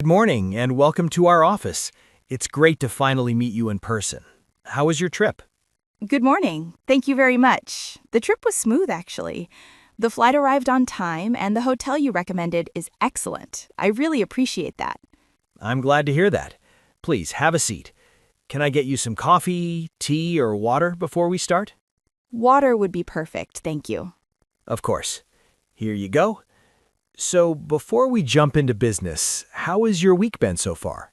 Good morning and welcome to our office. It's great to finally meet you in person. How was your trip? Good morning. Thank you very much. The trip was smooth, actually. The flight arrived on time, and the hotel you recommended is excellent. I really appreciate that. I'm glad to hear that. Please have a seat. Can I get you some coffee, tea, or water before we start? Water would be perfect, thank you. Of course. Here you go. So, before we jump into business, how has your week been so far?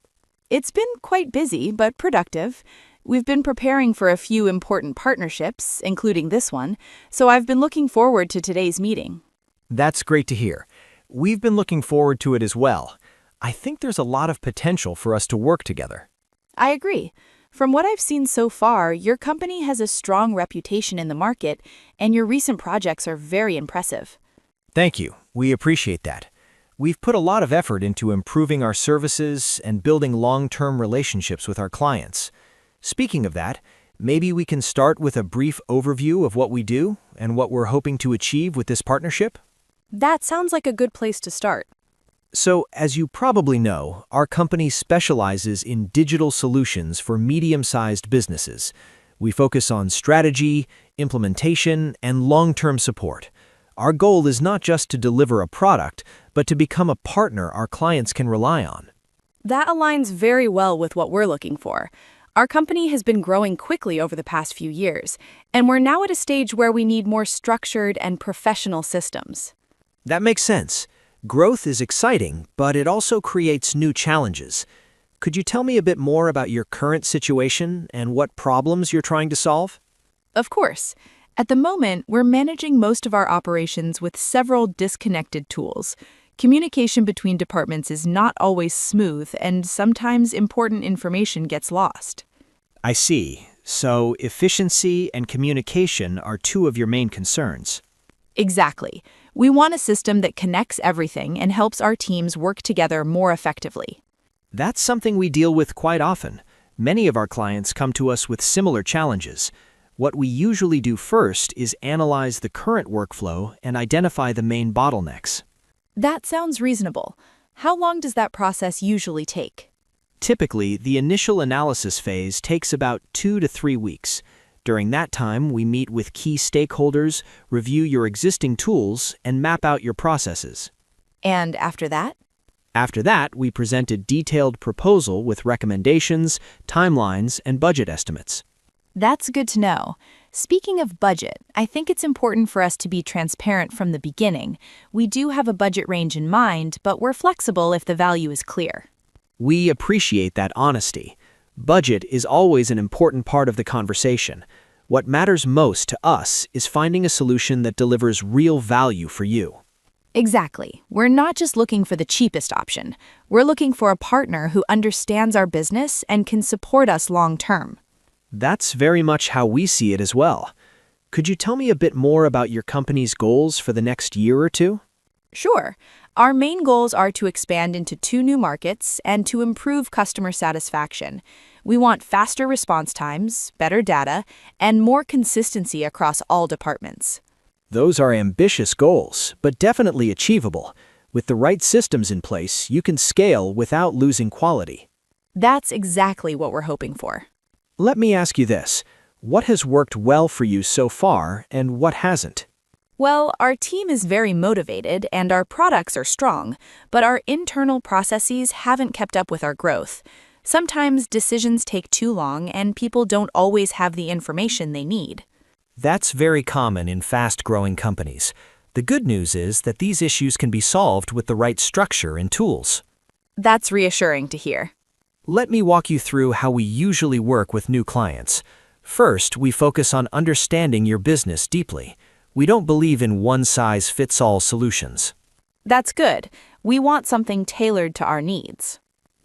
It's been quite busy, but productive. We've been preparing for a few important partnerships, including this one, so I've been looking forward to today's meeting. That's great to hear. We've been looking forward to it as well. I think there's a lot of potential for us to work together. I agree. From what I've seen so far, your company has a strong reputation in the market, and your recent projects are very impressive. Thank you. We appreciate that. We've put a lot of effort into improving our services and building long-term relationships with our clients. Speaking of that, maybe we can start with a brief overview of what we do and what we're hoping to achieve with this partnership. That sounds like a good place to start. So, as you probably know, our company specializes in digital solutions for medium-sized businesses. We focus on strategy, implementation, and long-term support. Our goal is not just to deliver a product, but to become a partner our clients can rely on. That aligns very well with what we're looking for. Our company has been growing quickly over the past few years, and we're now at a stage where we need more structured and professional systems. That makes sense. Growth is exciting, but it also creates new challenges. Could you tell me a bit more about your current situation and what problems you're trying to solve? Of course. At the moment, we're managing most of our operations with several disconnected tools. Communication between departments is not always smooth, and sometimes important information gets lost. I see. So, efficiency and communication are two of your main concerns. Exactly. We want a system that connects everything and helps our teams work together more effectively. That's something we deal with quite often. Many of our clients come to us with similar challenges. What we usually do first is analyze the current workflow and identify the main bottlenecks. That sounds reasonable. How long does that process usually take? Typically, the initial analysis phase takes about 2 to 3 weeks. During that time, we meet with key stakeholders, review your existing tools, and map out your processes. And after that? After that, we present a detailed proposal with recommendations, timelines, and budget estimates. That's good to know. Speaking of budget, I think it's important for us to be transparent from the beginning. We do have a budget range in mind, but we're flexible if the value is clear. We appreciate that honesty. Budget is always an important part of the conversation. What matters most to us is finding a solution that delivers real value for you. Exactly. We're not just looking for the cheapest option. We're looking for a partner who understands our business and can support us long term. That's very much how we see it as well. Could you tell me a bit more about your company's goals for the next year or two? Sure. Our main goals are to expand into 2 new markets and to improve customer satisfaction. We want faster response times, better data, and more consistency across all departments. Those are ambitious goals, but definitely achievable. With the right systems in place, you can scale without losing quality. That's exactly what we're hoping for. Let me ask you this. What has worked well for you so far, and what hasn't? Well, our team is very motivated and our products are strong, but our internal processes haven't kept up with our growth. Sometimes decisions take too long and people don't always have the information they need. That's very common in fast-growing companies. The good news is that these issues can be solved with the right structure and tools. That's reassuring to hear. Let me walk you through how we usually work with new clients. First, we focus on understanding your business deeply. We don't believe in one-size-fits-all solutions. That's good. We want something tailored to our needs.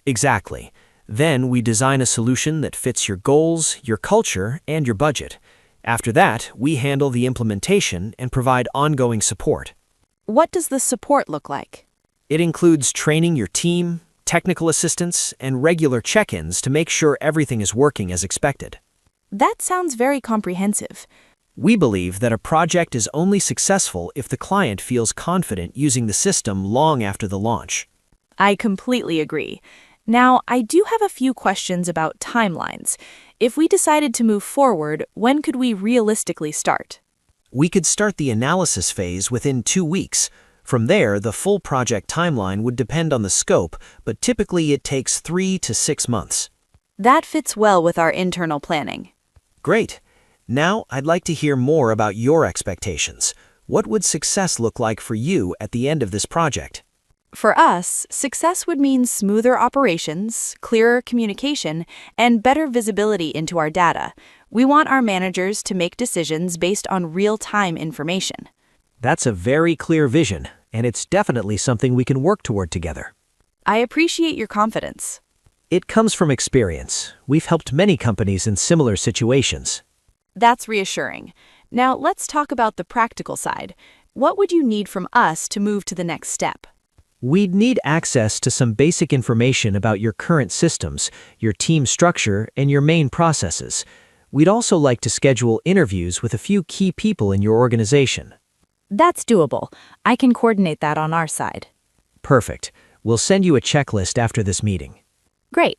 Exactly. Then we design a solution that fits your goals, your culture, and your budget. After that, we handle the implementation and provide ongoing support. What does the support look like? It includes training your team, technical assistance, and regular check-ins to make sure everything is working as expected. That sounds very comprehensive. We believe that a project is only successful if the client feels confident using the system long after the launch. I completely agree. Now, I do have a few questions about timelines. If we decided to move forward, when could we realistically start? We could start the analysis phase within 2 weeks. From there, the full project timeline would depend on the scope, but typically it takes 3 to 6 months. That fits well with our internal planning. Great. Now, I'd like to hear more about your expectations. What would success look like for you at the end of this project? For us, success would mean smoother operations, clearer communication, and better visibility into our data. We want our managers to make decisions based on real-time information. That's a very clear vision, and it's definitely something we can work toward together. I appreciate your confidence. It comes from experience. We've helped many companies in similar situations. That's reassuring. Now, let's talk about the practical side. What would you need from us to move to the next step? We'd need access to some basic information about your current systems, your team structure, and your main processes. We'd also like to schedule interviews with a few key people in your organization. That's doable. I can coordinate that on our side. Perfect. We'll send you a checklist after this meeting. Great.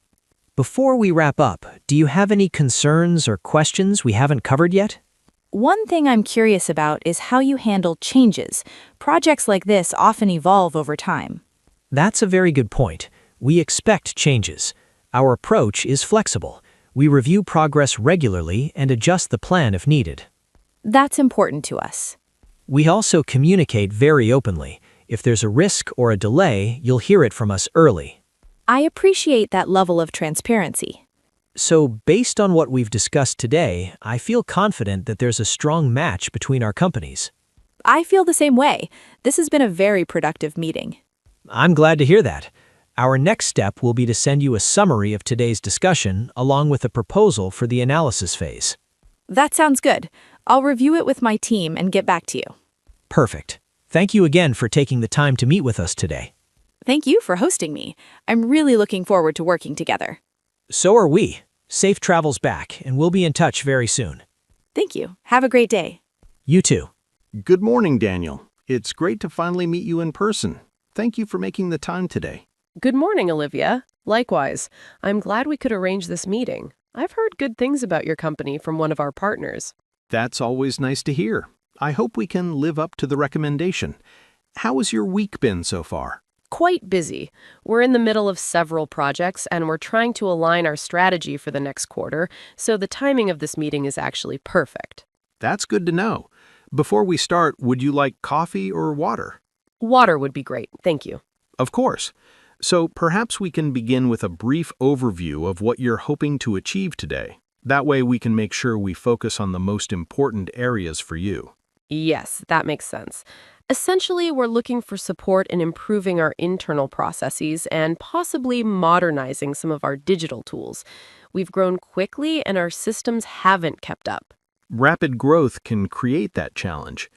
Before we wrap up, do you have any concerns or questions we haven't covered yet? One thing I'm curious about is how you handle changes. Projects like this often evolve over time. That's a very good point. We expect changes. Our approach is flexible. We review progress regularly and adjust the plan if needed. That's important to us. We also communicate very openly. If there's a risk or a delay, you'll hear it from us early. I appreciate that level of transparency. So, based on what we've discussed today, I feel confident that there's a strong match between our companies. I feel the same way. This has been a very productive meeting. I'm glad to hear that. Our next step will be to send you a summary of today's discussion along with a proposal for the analysis phase. That sounds good. I'll review it with my team and get back to you. Perfect. Thank you again for taking the time to meet with us today. Thank you for hosting me. I'm really looking forward to working together. So are we. Safe travels back, and we'll be in touch very soon. Thank you. Have a great day. You too. Good morning, Daniel. It's great to finally meet you in person. Thank you for making the time today. Good morning, Olivia. Likewise, I'm glad we could arrange this meeting. I've heard good things about your company from one of our partners. That's always nice to hear. I hope we can live up to the recommendation. How has your week been so far? Quite busy. We're in the middle of several projects, and we're trying to align our strategy for the next quarter, so the timing of this meeting is actually perfect. That's good to know. Before we start, would you like coffee or water? Water would be great, thank you. Of course. So perhaps we can begin with a brief overview of what you're hoping to achieve today. That way we can make sure we focus on the most important areas for you. Yes, that makes sense. Essentially, we're looking for support in improving our internal processes and possibly modernizing some of our digital tools. We've grown quickly and our systems haven't kept up. Rapid growth can create that challenge.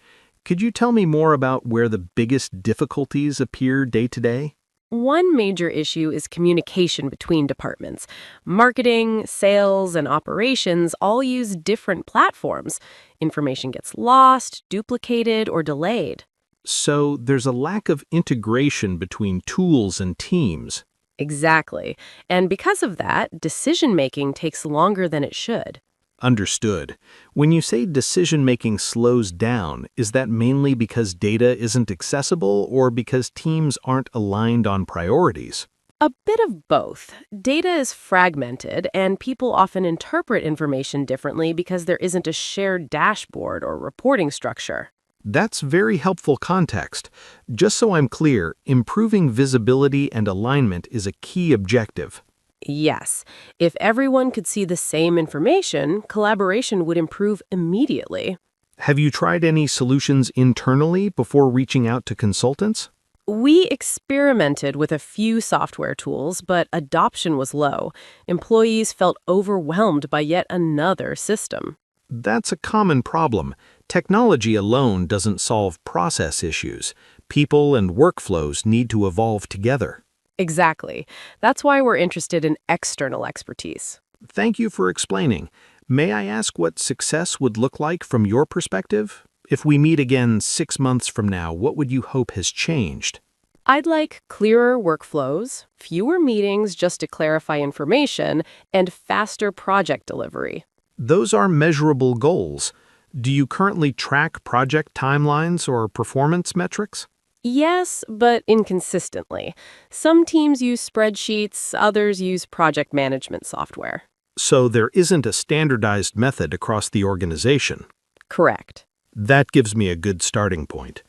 Could you tell me more about where the biggest difficulties appear day to day? One major issue is communication between departments. Marketing, sales, and operations all use different platforms. Information gets lost, duplicated, or delayed. So there's a lack of integration between tools and teams. Exactly. And because of that, decision-making takes longer than it should. Understood. When you say decision-making slows down, is that mainly because data isn't accessible or because teams aren't aligned on priorities? A bit of both. Data is fragmented, and people often interpret information differently because there isn't a shared dashboard or reporting structure. That's very helpful context. Just so I'm clear, improving visibility and alignment is a key objective. Yes. If everyone could see the same information, collaboration would improve immediately. Have you tried any solutions internally before reaching out to consultants? We experimented with a few software tools, but adoption was low. Employees felt overwhelmed by yet another system. That's a common problem. Technology alone doesn't solve process issues. People and workflows need to evolve together. Exactly. That's why we're interested in external expertise. Thank you for explaining. May I ask what success would look like from your perspective? If we meet again 6 months from now, what would you hope has changed? I'd like clearer workflows, fewer meetings just to clarify information, and faster project delivery. Those are measurable goals. Do you currently track project timelines or performance metrics? Yes, but inconsistently. Some teams use spreadsheets, others use project management software. So there isn't a standardized method across the organization. Correct. That gives me a good starting point.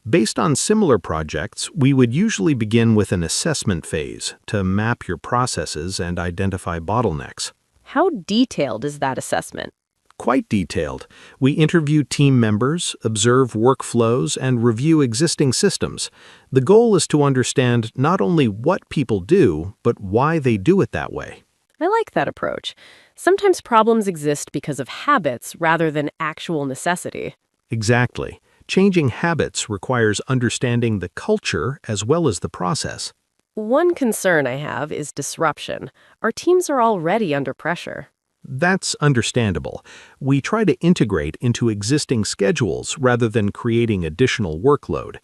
Based on similar projects, we would usually begin with an assessment phase to map your processes and identify bottlenecks. How detailed is that assessment? Quite detailed. We interview team members, observe workflows, and review existing systems. The goal is to understand not only what people do, but why they do it that way. I like that approach. Sometimes problems exist because of habits rather than actual necessity. Exactly. Changing habits requires understanding the culture as well as the process. One concern I have is disruption. Our teams are already under pressure. That's understandable. We try to integrate into existing schedules rather than creating additional workload.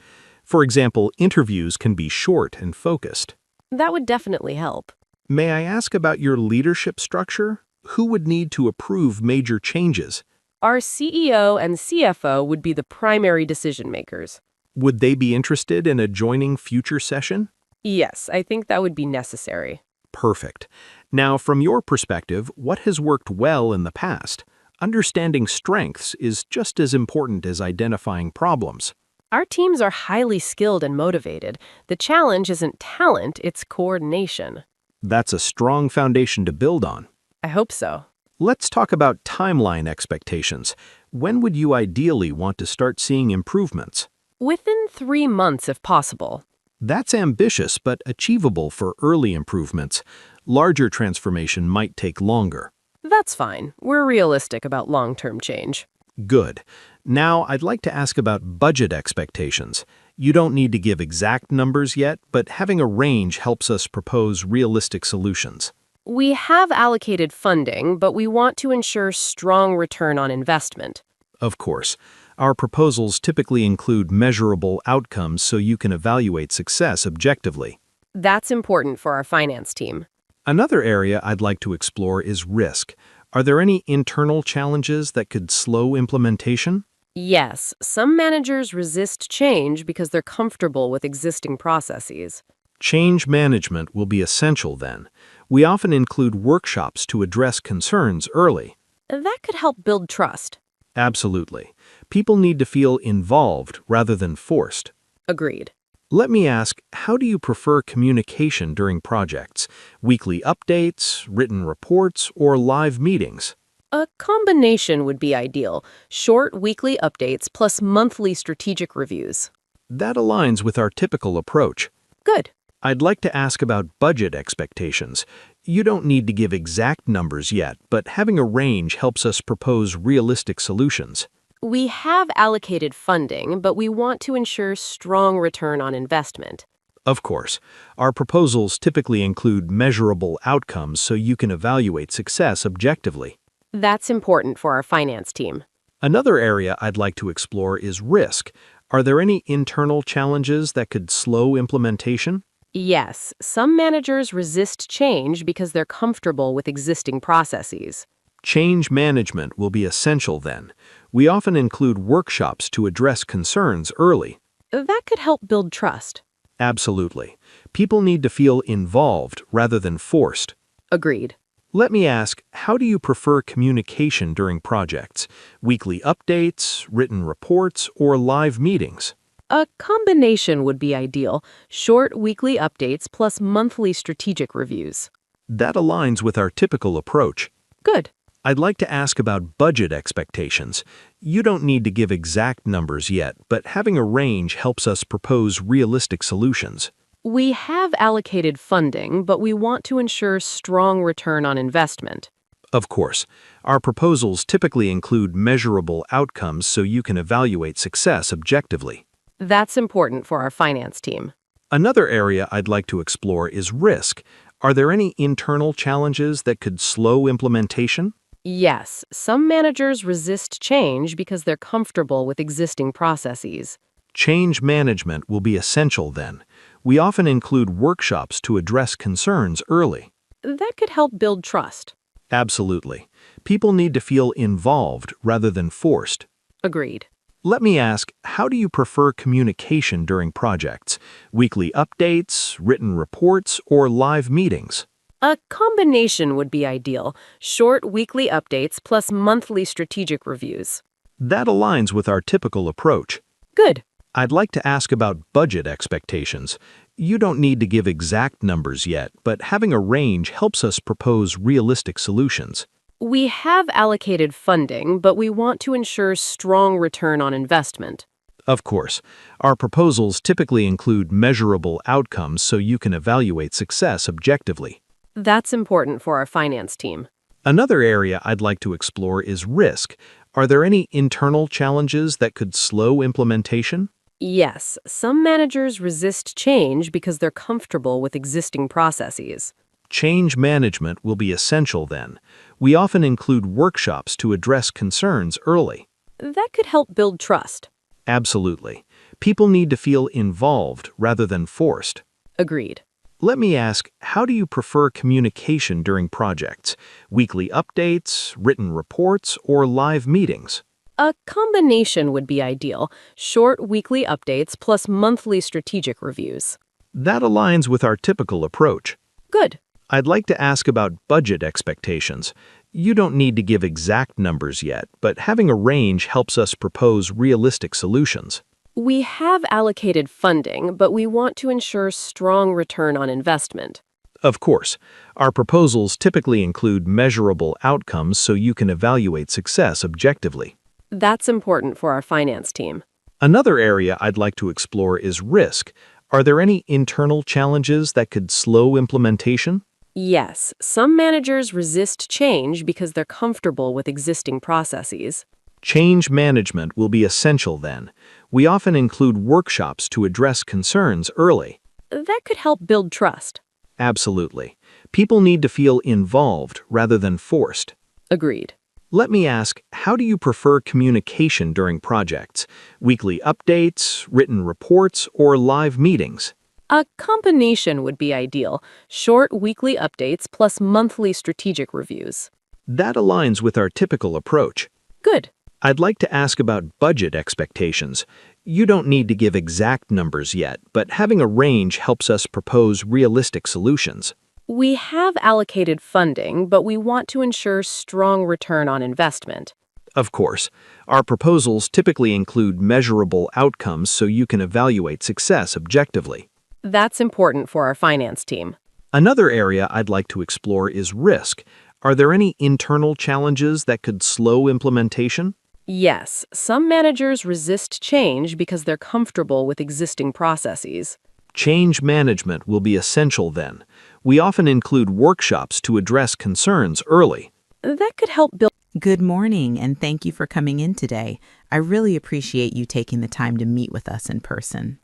For example, interviews can be short and focused. That would definitely help. May I ask about your leadership structure? Who would need to approve major changes? Our CEO and CFO would be the primary decision makers. Would they be interested in a joining future session? Yes, I think that would be necessary. Perfect. Now, from your perspective, what has worked well in the past? Understanding strengths is just as important as identifying problems. Our teams are highly skilled and motivated. The challenge isn't talent, it's coordination. That's a strong foundation to build on. I hope so. Let's talk about timeline expectations. When would you ideally want to start seeing improvements? Within 3 months if possible. That's ambitious but achievable for early improvements. Larger transformation might take longer. That's fine. We're realistic about long-term change. Good. Now, I'd like to ask about budget expectations. You don't need to give exact numbers yet, but having a range helps us propose realistic solutions. We have allocated funding, but we want to ensure strong return on investment. Of course. Our proposals typically include measurable outcomes so you can evaluate success objectively. That's important for our finance team. Another area I'd like to explore is risk. Are there any internal challenges that could slow implementation? Yes, some managers resist change because they're comfortable with existing processes. Change management will be essential then. We often include workshops to address concerns early. That could help build trust. Absolutely. People need to feel involved rather than forced. Agreed. Let me ask, how do you prefer communication during projects? Weekly updates, written reports, or live meetings? A combination would be ideal. Short weekly updates plus monthly strategic reviews. That aligns with our typical approach. Good. I'd like to ask about budget expectations. You don't need to give exact numbers yet, but having a range helps us propose realistic solutions. We have allocated funding, but we want to ensure strong return on investment. Of course, our proposals typically include measurable outcomes so you can evaluate success objectively. That's important for our finance team. Another area I'd like to explore is risk. Are there any internal challenges that could slow implementation? Yes, some managers resist change because they're comfortable with existing processes. Change management will be essential then. We often include workshops to address concerns early. That could help build trust. Absolutely. People need to feel involved rather than forced. Agreed. Let me ask, how do you prefer communication during projects? Weekly updates, written reports, or live meetings? A combination would be ideal. Short weekly updates plus monthly strategic reviews. That aligns with our typical approach. Good. I'd like to ask about budget expectations. You don't need to give exact numbers yet, but having a range helps us propose realistic solutions. We have allocated funding, but we want to ensure strong return on investment. Of course, our proposals typically include measurable outcomes so you can evaluate success objectively. That's important for our finance team. Another area I'd like to explore is risk. Are there any internal challenges that could slow implementation? Yes, some managers resist change because they're comfortable with existing processes. Change management will be essential then. We often include workshops to address concerns early. That could help build trust. Absolutely. People need to feel involved rather than forced. Agreed. Let me ask, how do you prefer communication during projects? Weekly updates, written reports, or live meetings? A combination would be ideal. Short weekly updates plus monthly strategic reviews. That aligns with our typical approach. Good. I'd like to ask about budget expectations. You don't need to give exact numbers yet, but having a range helps us propose realistic solutions. We have allocated funding, but we want to ensure strong return on investment. Of course, our proposals typically include measurable outcomes so you can evaluate success objectively. That's important for our finance team. Another area I'd like to explore is risk. Are there any internal challenges that could slow implementation? Yes, some managers resist change because they're comfortable with existing processes. Change management will be essential then. We often include workshops to address concerns early. That could help build trust. Absolutely. People need to feel involved rather than forced. Agreed. Let me ask, how do you prefer communication during projects? Weekly updates, written reports, or live meetings? A combination would be ideal. Short weekly updates plus monthly strategic reviews. That aligns with our typical approach. Good. I'd like to ask about budget expectations. You don't need to give exact numbers yet, but having a range helps us propose realistic solutions. We have allocated funding, but we want to ensure strong return on investment. Of course, our proposals typically include measurable outcomes so you can evaluate success objectively. That's important for our finance team. Another area I'd like to explore is risk. Are there any internal challenges that could slow implementation? Yes, some managers resist change because they're comfortable with existing processes. Change management will be essential then. We often include workshops to address concerns early. That could help build trust. Absolutely. People need to feel involved rather than forced. Agreed. Let me ask, how do you prefer communication during projects? Weekly updates, written reports, or live meetings? A combination would be ideal. Short weekly updates plus monthly strategic reviews. That aligns with our typical approach. Good. I'd like to ask about budget expectations. You don't need to give exact numbers yet, but having a range helps us propose realistic solutions. We have allocated funding, but we want to ensure strong return on investment. Of course, our proposals typically include measurable outcomes so you can evaluate success objectively. That's important for our finance team. Another area I'd like to explore is risk. Are there any internal challenges that could slow implementation? Yes, some managers resist change because they're comfortable with existing processes. Change management will be essential then. We often include workshops to address concerns early. That could help build. Good morning, and thank you for coming in today. I really appreciate you taking the time to meet with us in person.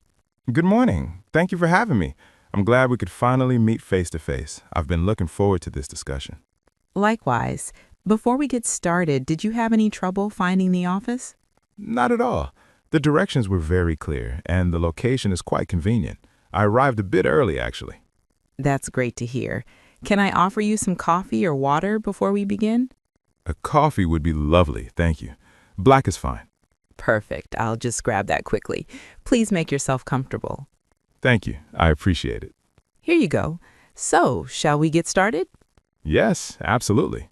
Good morning. Thank you for having me. I'm glad we could finally meet face to face. I've been looking forward to this discussion. Likewise. Before we get started, did you have any trouble finding the office? Not at all. The directions were very clear, and the location is quite convenient. I arrived a bit early, actually. That's great to hear. Can I offer you some coffee or water before we begin? A coffee would be lovely, thank you. Black is fine. Perfect. I'll just grab that quickly. Please make yourself comfortable. Thank you. I appreciate it. Here you go. So, shall we get started? Yes, absolutely.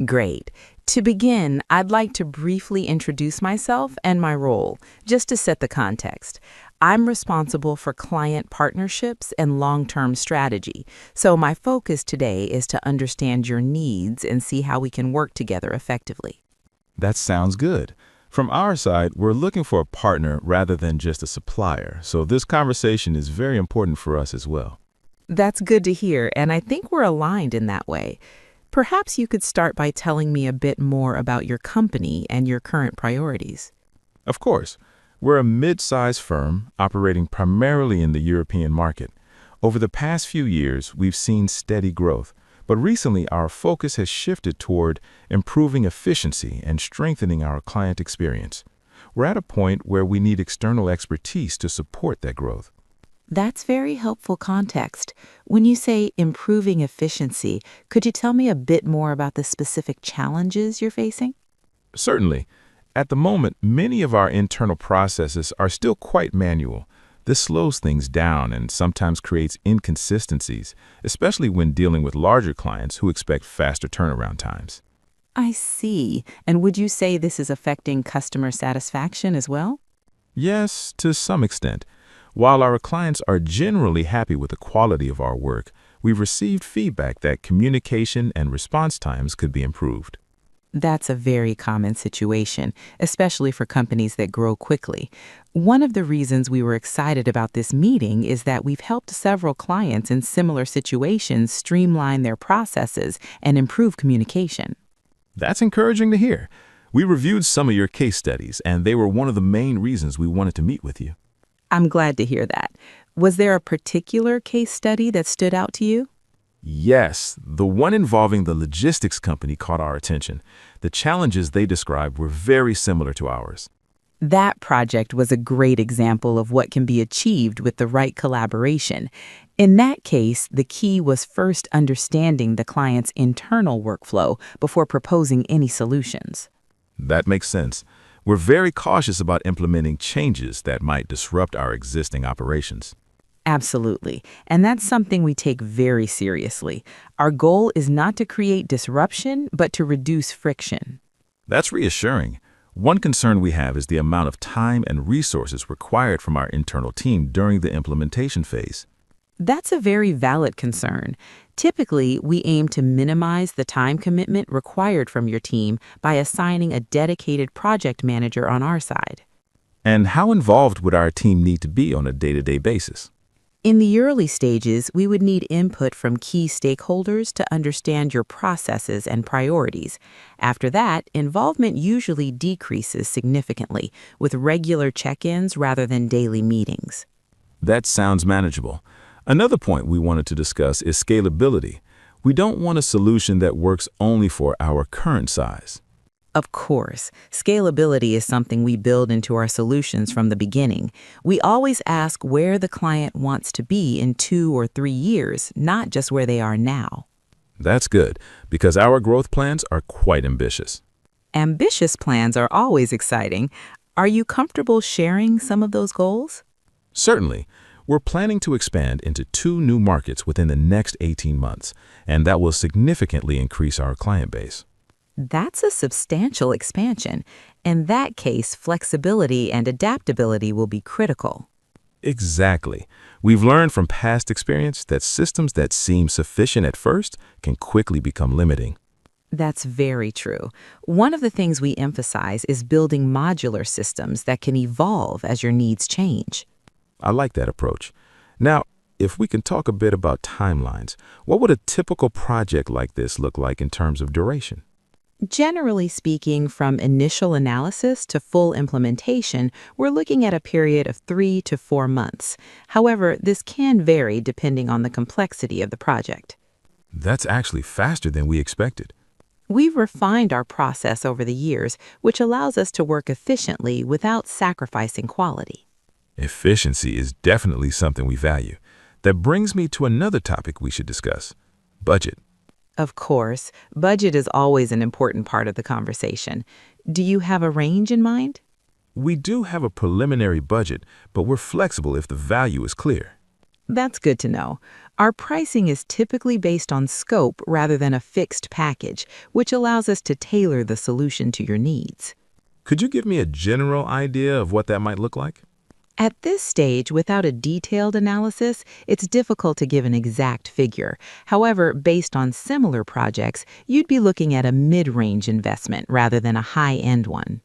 Great. To begin, I'd like to briefly introduce myself and my role, just to set the context. I'm responsible for client partnerships and long-term strategy, so my focus today is to understand your needs and see how we can work together effectively. That sounds good. From our side, we're looking for a partner rather than just a supplier, so this conversation is very important for us as well. That's good to hear, and I think we're aligned in that way. Perhaps you could start by telling me a bit more about your company and your current priorities. Of course. We're a mid-sized firm operating primarily in the European market. Over the past few years, we've seen steady growth, but recently our focus has shifted toward improving efficiency and strengthening our client experience. We're at a point where we need external expertise to support that growth. That's very helpful context. When you say improving efficiency, could you tell me a bit more about the specific challenges you're facing? Certainly. At the moment, many of our internal processes are still quite manual. This slows things down and sometimes creates inconsistencies, especially when dealing with larger clients who expect faster turnaround times. I see. And would you say this is affecting customer satisfaction as well? Yes, to some extent. While our clients are generally happy with the quality of our work, we've received feedback that communication and response times could be improved. That's a very common situation, especially for companies that grow quickly. One of the reasons we were excited about this meeting is that we've helped several clients in similar situations streamline their processes and improve communication. That's encouraging to hear. We reviewed some of your case studies, and they were one of the main reasons we wanted to meet with you. I'm glad to hear that. Was there a particular case study that stood out to you? Yes, the one involving the logistics company caught our attention. The challenges they described were very similar to ours. That project was a great example of what can be achieved with the right collaboration. In that case, the key was first understanding the client's internal workflow before proposing any solutions. That makes sense. We're very cautious about implementing changes that might disrupt our existing operations. Absolutely. And that's something we take very seriously. Our goal is not to create disruption, but to reduce friction. That's reassuring. One concern we have is the amount of time and resources required from our internal team during the implementation phase. That's a very valid concern. Typically, we aim to minimize the time commitment required from your team by assigning a dedicated project manager on our side. And how involved would our team need to be on a day-to-day basis? In the early stages, we would need input from key stakeholders to understand your processes and priorities. After that, involvement usually decreases significantly, with regular check-ins rather than daily meetings. That sounds manageable. Another point we wanted to discuss is scalability. We don't want a solution that works only for our current size. Of course, scalability is something we build into our solutions from the beginning. We always ask where the client wants to be in 2 or 3 years, not just where they are now. That's good, because our growth plans are quite ambitious. Ambitious plans are always exciting. Are you comfortable sharing some of those goals? Certainly. We're planning to expand into 2 new markets within the next 18 months, and that will significantly increase our client base. That's a substantial expansion. In that case, flexibility and adaptability will be critical. Exactly. We've learned from past experience that systems that seem sufficient at first can quickly become limiting. That's very true. One of the things we emphasize is building modular systems that can evolve as your needs change. I like that approach. Now, if we can talk a bit about timelines, what would a typical project like this look like in terms of duration? Generally speaking, from initial analysis to full implementation, we're looking at a period of 3 to 4 months. However, this can vary depending on the complexity of the project. That's actually faster than we expected. We've refined our process over the years, which allows us to work efficiently without sacrificing quality. Efficiency is definitely something we value. That brings me to another topic we should discuss: budget. Of course, budget is always an important part of the conversation. Do you have a range in mind? We do have a preliminary budget, but we're flexible if the value is clear. That's good to know. Our pricing is typically based on scope rather than a fixed package, which allows us to tailor the solution to your needs. Could you give me a general idea of what that might look like? At this stage, without a detailed analysis, it's difficult to give an exact figure. However, based on similar projects, you'd be looking at a mid-range investment rather than a high-end one.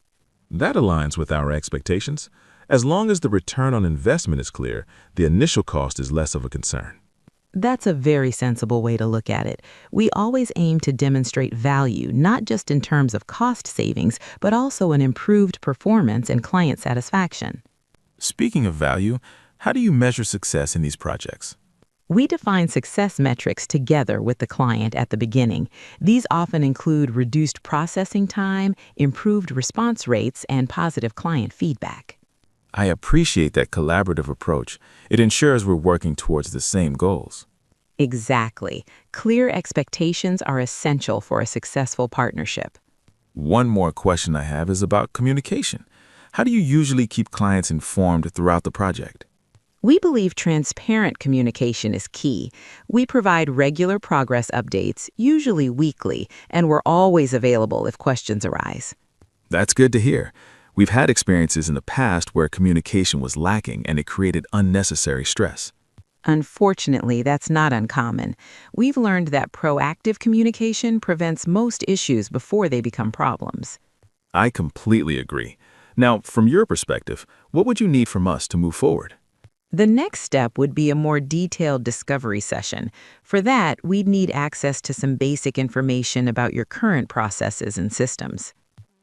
That aligns with our expectations. As long as the return on investment is clear, the initial cost is less of a concern. That's a very sensible way to look at it. We always aim to demonstrate value, not just in terms of cost savings, but also an improved performance and client satisfaction. Speaking of value, how do you measure success in these projects? We define success metrics together with the client at the beginning. These often include reduced processing time, improved response rates, and positive client feedback. I appreciate that collaborative approach. It ensures we're working towards the same goals. Exactly. Clear expectations are essential for a successful partnership. One more question I have is about communication. How do you usually keep clients informed throughout the project? We believe transparent communication is key. We provide regular progress updates, usually weekly, and we're always available if questions arise. That's good to hear. We've had experiences in the past where communication was lacking and it created unnecessary stress. Unfortunately, that's not uncommon. We've learned that proactive communication prevents most issues before they become problems. I completely agree. Now, from your perspective, what would you need from us to move forward? The next step would be a more detailed discovery session. For that, we'd need access to some basic information about your current processes and systems.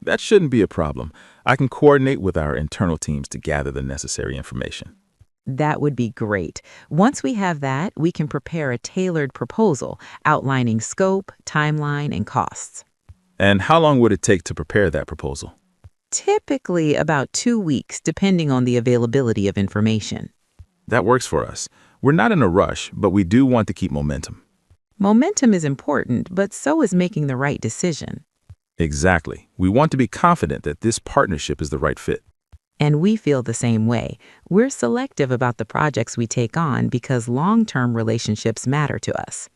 That shouldn't be a problem. I can coordinate with our internal teams to gather the necessary information. That would be great. Once we have that, we can prepare a tailored proposal outlining scope, timeline, and costs. And how long would it take to prepare that proposal? Typically about 2 weeks, depending on the availability of information. That works for us. We're not in a rush, but we do want to keep momentum. Momentum is important, but so is making the right decision. Exactly. We want to be confident that this partnership is the right fit. And we feel the same way. We're selective about the projects we take on because long-term relationships matter to us.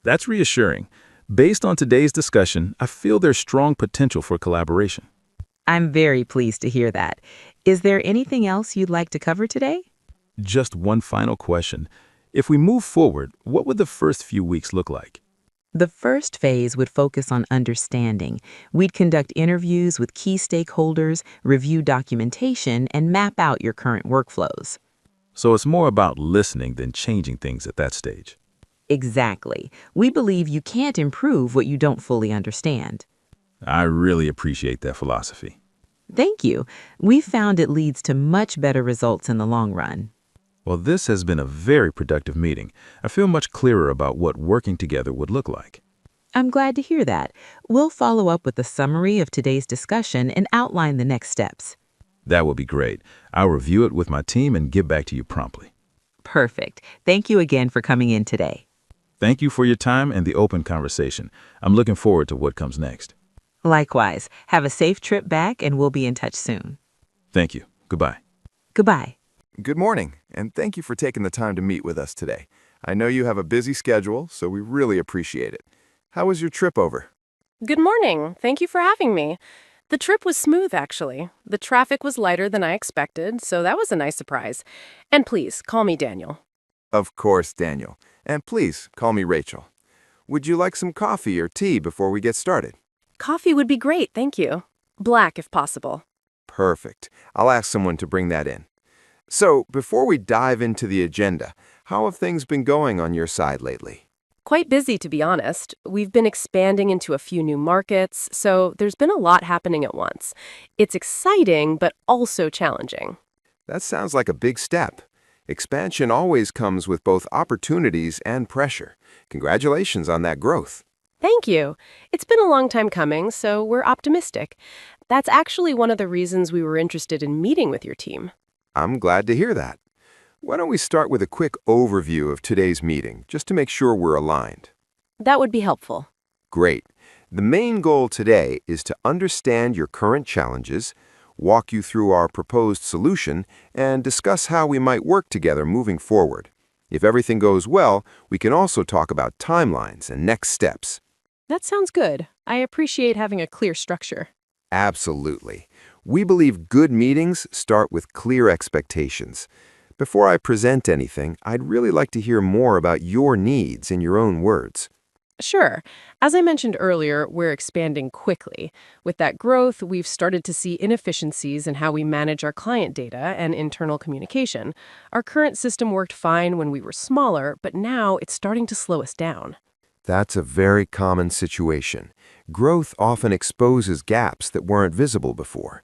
That's reassuring. Based on today's discussion, I feel there's strong potential for collaboration. I'm very pleased to hear that. Is there anything else you'd like to cover today? Just one final question. If we move forward, what would the first few weeks look like? The first phase would focus on understanding. We'd conduct interviews with key stakeholders, review documentation, and map out your current workflows. So it's more about listening than changing things at that stage. Exactly. We believe you can't improve what you don't fully understand. I really appreciate that philosophy. Thank you. We've found it leads to much better results in the long run. Well, this has been a very productive meeting. I feel much clearer about what working together would look like. I'm glad to hear that. We'll follow up with a summary of today's discussion and outline the next steps. That will be great. I'll review it with my team and get back to you promptly. Perfect. Thank you again for coming in today. Thank you for your time and the open conversation. I'm looking forward to what comes next. Likewise. Have a safe trip back and we'll be in touch soon. Thank you. Goodbye. Goodbye. Good morning, and thank you for taking the time to meet with us today. I know you have a busy schedule, so we really appreciate it. How was your trip over? Good morning. Thank you for having me. The trip was smooth, actually. The traffic was lighter than I expected, so that was a nice surprise. And please, call me Daniel. Of course, Daniel. And please, call me Rachel. Would you like some coffee or tea before we get started? Coffee would be great, thank you. Black, if possible. Perfect. I'll ask someone to bring that in. So, before we dive into the agenda, how have things been going on your side lately? Quite busy, to be honest. We've been expanding into a few new markets, so there's been a lot happening at once. It's exciting, but also challenging. That sounds like a big step. Expansion always comes with both opportunities and pressure. Congratulations on that growth. Thank you. It's been a long time coming, so we're optimistic. That's actually one of the reasons we were interested in meeting with your team. I'm glad to hear that. Why don't we start with a quick overview of today's meeting, just to make sure we're aligned? That would be helpful. Great. The main goal today is to understand your current challenges, walk you through our proposed solution, and discuss how we might work together moving forward. If everything goes well, we can also talk about timelines and next steps. That sounds good. I appreciate having a clear structure. Absolutely. We believe good meetings start with clear expectations. Before I present anything, I'd really like to hear more about your needs in your own words. Sure. As I mentioned earlier, we're expanding quickly. With that growth, we've started to see inefficiencies in how we manage our client data and internal communication. Our current system worked fine when we were smaller, but now it's starting to slow us down. That's a very common situation. Growth often exposes gaps that weren't visible before.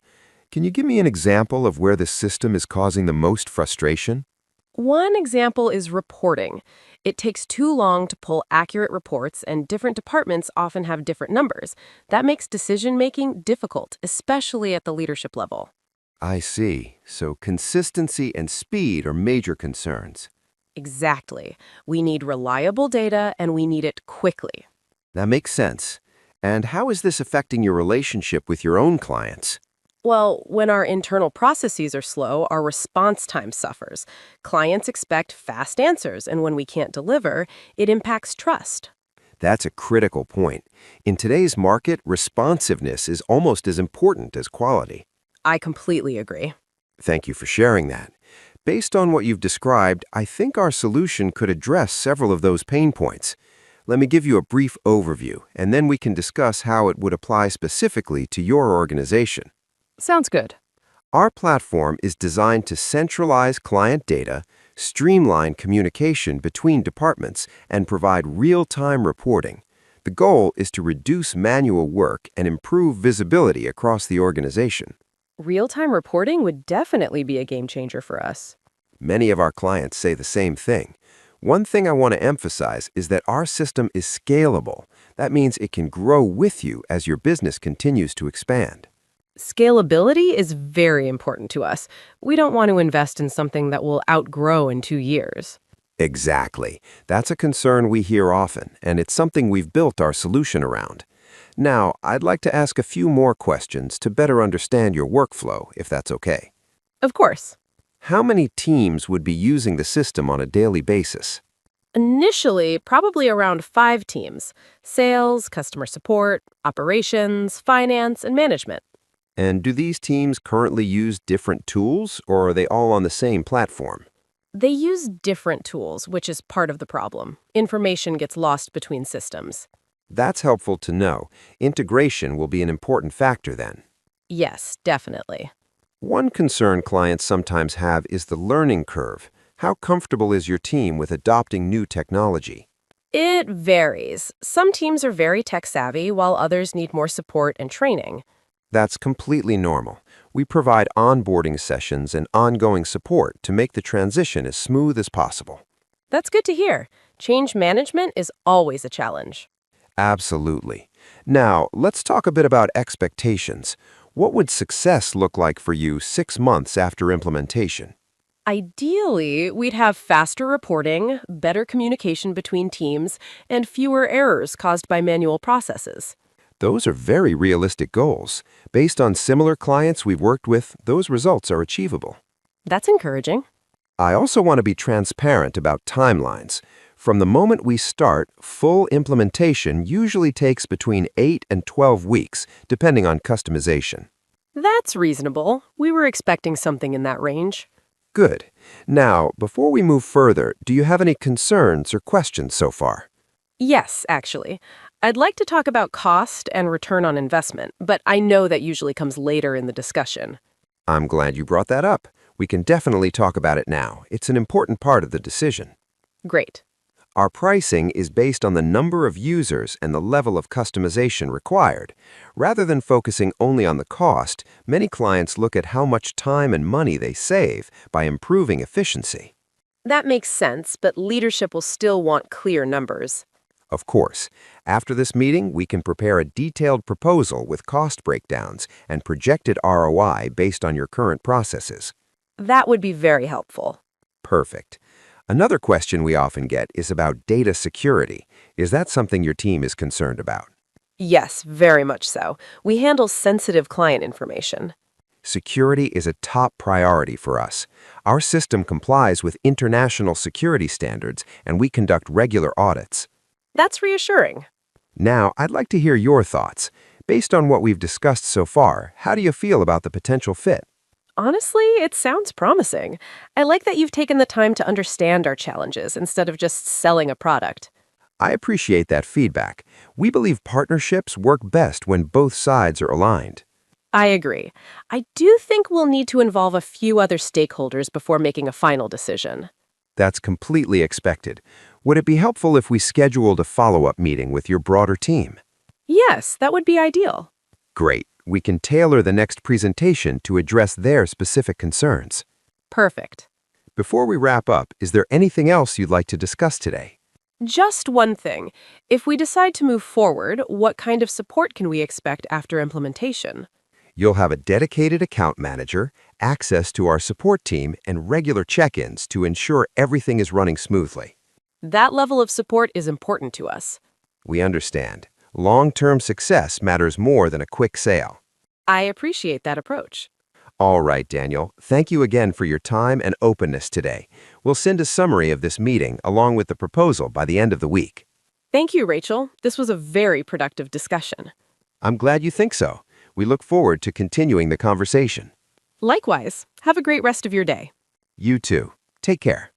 Can you give me an example of where the system is causing the most frustration? One example is reporting. It takes too long to pull accurate reports, and different departments often have different numbers. That makes decision-making difficult, especially at the leadership level. I see. So consistency and speed are major concerns. Exactly. We need reliable data and we need it quickly. That makes sense. And how is this affecting your relationship with your own clients? Well, when our internal processes are slow, our response time suffers. Clients expect fast answers, and when we can't deliver, it impacts trust. That's a critical point. In today's market, responsiveness is almost as important as quality. I completely agree. Thank you for sharing that. Based on what you've described, I think our solution could address several of those pain points. Let me give you a brief overview, and then we can discuss how it would apply specifically to your organization. Sounds good. Our platform is designed to centralize client data, streamline communication between departments, and provide real-time reporting. The goal is to reduce manual work and improve visibility across the organization. Real-time reporting would definitely be a game changer for us. Many of our clients say the same thing. One thing I want to emphasize is that our system is scalable. That means it can grow with you as your business continues to expand. Scalability is very important to us. We don't want to invest in something that will outgrow in 2 years. Exactly. That's a concern we hear often, and it's something we've built our solution around. Now, I'd like to ask a few more questions to better understand your workflow, if that's okay. Of course. How many teams would be using the system on a daily basis? Initially, probably around 5 teams: sales, customer support, operations, finance, and management. And do these teams currently use different tools, or are they all on the same platform? They use different tools, which is part of the problem. Information gets lost between systems. That's helpful to know. Integration will be an important factor then. Yes, definitely. One concern clients sometimes have is the learning curve. How comfortable is your team with adopting new technology? It varies. Some teams are very tech-savvy, while others need more support and training. That's completely normal. We provide onboarding sessions and ongoing support to make the transition as smooth as possible. That's good to hear. Change management is always a challenge. Absolutely. Now, let's talk a bit about expectations. What would success look like for you 6 months after implementation? Ideally, we'd have faster reporting, better communication between teams, and fewer errors caused by manual processes. Those are very realistic goals. Based on similar clients we've worked with, those results are achievable. That's encouraging. I also want to be transparent about timelines. From the moment we start, full implementation usually takes between 8 and 12 weeks, depending on customization. That's reasonable. We were expecting something in that range. Good. Now, before we move further, do you have any concerns or questions so far? Yes, actually. I'd like to talk about cost and return on investment, but I know that usually comes later in the discussion. I'm glad you brought that up. We can definitely talk about it now. It's an important part of the decision. Great. Our pricing is based on the number of users and the level of customization required. Rather than focusing only on the cost, many clients look at how much time and money they save by improving efficiency. That makes sense, but leadership will still want clear numbers. Of course, after this meeting, we can prepare a detailed proposal with cost breakdowns and projected ROI based on your current processes. That would be very helpful. Perfect. Another question we often get is about data security. Is that something your team is concerned about? Yes, very much so. We handle sensitive client information. Security is a top priority for us. Our system complies with international security standards, and we conduct regular audits. That's reassuring. Now, I'd like to hear your thoughts. Based on what we've discussed so far, how do you feel about the potential fit? Honestly, it sounds promising. I like that you've taken the time to understand our challenges instead of just selling a product. I appreciate that feedback. We believe partnerships work best when both sides are aligned. I agree. I do think we'll need to involve a few other stakeholders before making a final decision. That's completely expected. Would it be helpful if we scheduled a follow-up meeting with your broader team? Yes, that would be ideal. Great. We can tailor the next presentation to address their specific concerns. Perfect. Before we wrap up, is there anything else you'd like to discuss today? Just one thing. If we decide to move forward, what kind of support can we expect after implementation? You'll have a dedicated account manager, access to our support team, and regular check-ins to ensure everything is running smoothly. That level of support is important to us. We understand. Long-term success matters more than a quick sale. I appreciate that approach. All right, Daniel. Thank you again for your time and openness today. We'll send a summary of this meeting along with the proposal by the end of the week. Thank you, Rachel. This was a very productive discussion. I'm glad you think so. We look forward to continuing the conversation. Likewise, have a great rest of your day. You too. Take care.